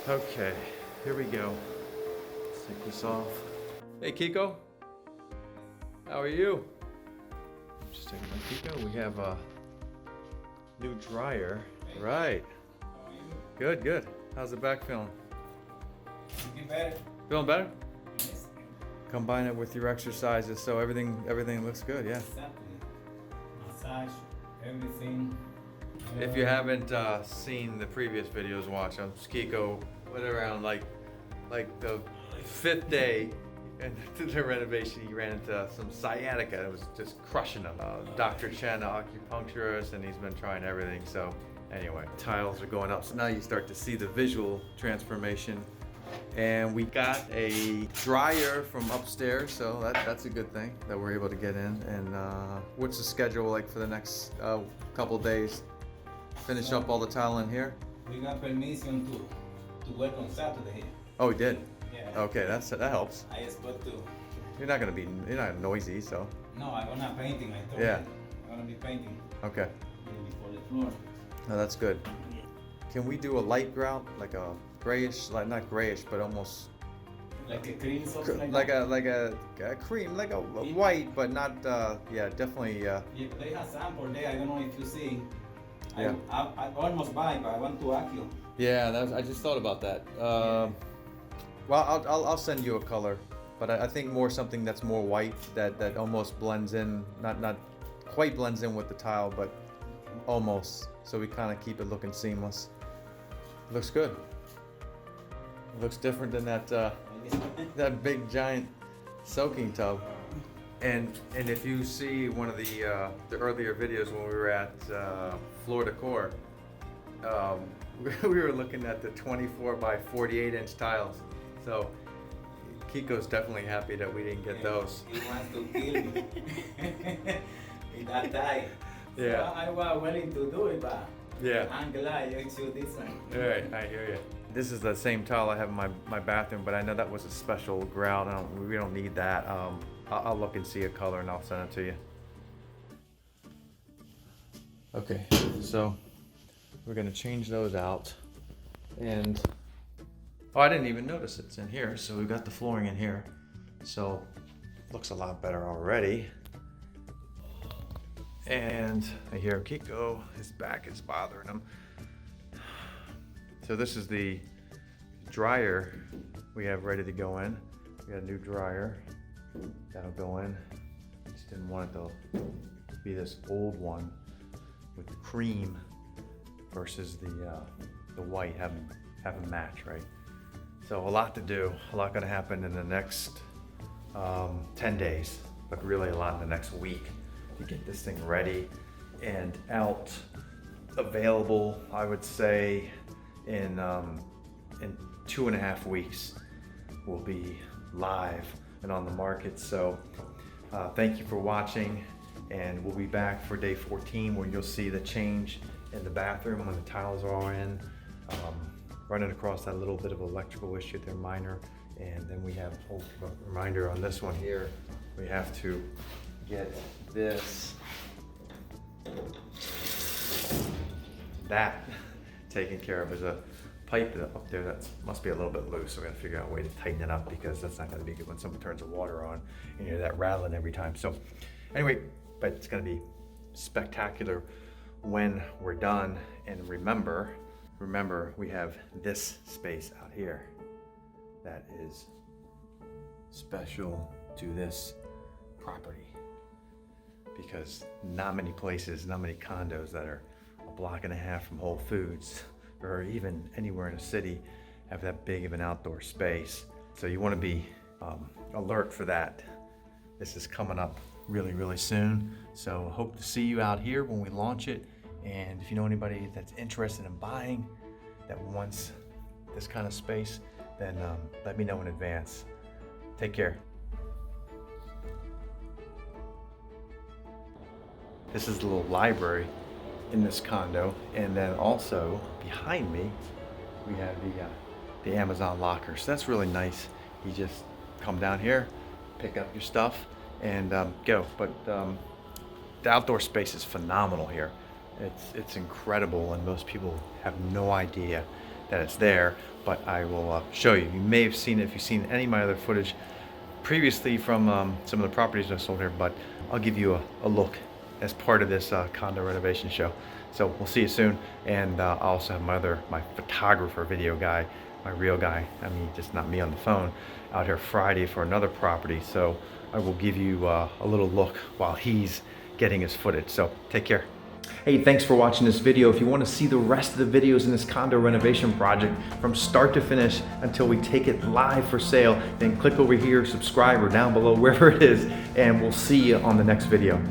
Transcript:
Okay, here we go. Let's take this off. Hey Kiko, how are you? Just taking my Kiko. We have a new dryer. Right. Good, good. How's the back feeling? Looking better. Feeling better? Yes. Combine it with your exercises, so everything looks good. Yeah. Exactly. Massage, everything. If you haven't seen the previous videos, watch them. Kiko went around like the fifth day into the renovation. He ran into some sciatica. It was just crushing him. Dr. Chen, acupuncturist, and he's been trying everything. So anyway, tiles are going up. So now you start to see the visual transformation. And we got a dryer from upstairs, so that's a good thing that we're able to get in. And what's the schedule like for the next couple days? Finish up all the tile in here? We got permission to work on Saturday. Oh, we did? Yeah. Okay, that helps. I spoke to. You're not noisy, so. No, I'm gonna painting. I told Yeah. you. I'm gonna be painting. Okay. Maybe for the floor. No, that's good. Can we do a light grout, like a grayish, like not grayish, but almost Like a cream something like that. a cream, like a white, but not yeah, definitely Yeah, they have sample there. I don't know if you see. Yeah. I almost buy, but I want to ask you. Yeah, I just thought about that. Well, I'll send you a color, but I think more something that's more white, that almost blends in, not quite blends in with the tile, but almost. So we kind of keep it looking seamless. Looks good. Looks different than that big giant soaking tub. And if you see one of the earlier videos when we were at Florida Core, we were looking at the 24 by 48 inch tiles. So Kiko's definitely happy that we didn't get those. He wants to kill me. With that tie. Yeah. So I was willing to do it, but Yeah. I'm glad you choose this one. All right, I hear you. This is the same tile I have in my bathroom, but I know that was a special grout. We don't need that. I'll look and see a color and I'll send it to you. Okay, so we're gonna change those out. And, oh, I didn't even notice it's in here. So we've got the flooring in here. So looks a lot better already. And I hear Kiko, his back is bothering him. So this is the dryer we have ready to go in. We got a new dryer that'll go in. Just didn't want it to be this old one with the cream versus the white, have them match, right? So a lot to do, a lot gonna happen in the next 10 days, but really a lot in the next week to get this thing ready and out, available, I would say in 2.5 weeks we'll be live and on the market. So thank you for watching, and we'll be back for day 14 where you'll see the change in the bathroom when the tiles are all in. Running across that little bit of electrical issue, they're minor, and then we have a reminder on this one here. We have to get that taken care of. There's a pipe up there that must be a little bit loose, so we're gonna figure out a way to tighten it up, because that's not gonna be good when someone turns the water on and you hear that rattling every time. So anyway, but it's gonna be spectacular when we're done. And remember, we have this space out here that is special to this property, because not many places, not many condos that are a block and a half from Whole Foods or even anywhere in a city have that big of an outdoor space. So you want to be alert for that. This is coming up really, really soon. So hope to see you out here when we launch it. And if you know anybody that's interested in buying, that wants this kind of space, then let me know in advance. Take care. This is the little library in this condo, and then also behind me we have the Amazon locker. So that's really nice. You just come down here, pick up your stuff, and go. But the outdoor space is phenomenal here. It's incredible, and most people have no idea that it's there, but I will show you. You may have seen it if you've seen any of my other footage previously from some of the properties I sold here, but I'll give you a look as part of this condo renovation show. So we'll see you soon, and I'll also have my photographer, video guy, my real guy, I mean just not me on the phone, out here Friday for another property. So I will give you a little look while he's getting his footage. So take care. Hey, thanks for watching this video. If you want to see the rest of the videos in this condo renovation project from start to finish until we take it live for sale, then click over here, subscribe, or down below, wherever it is, and we'll see you on the next video.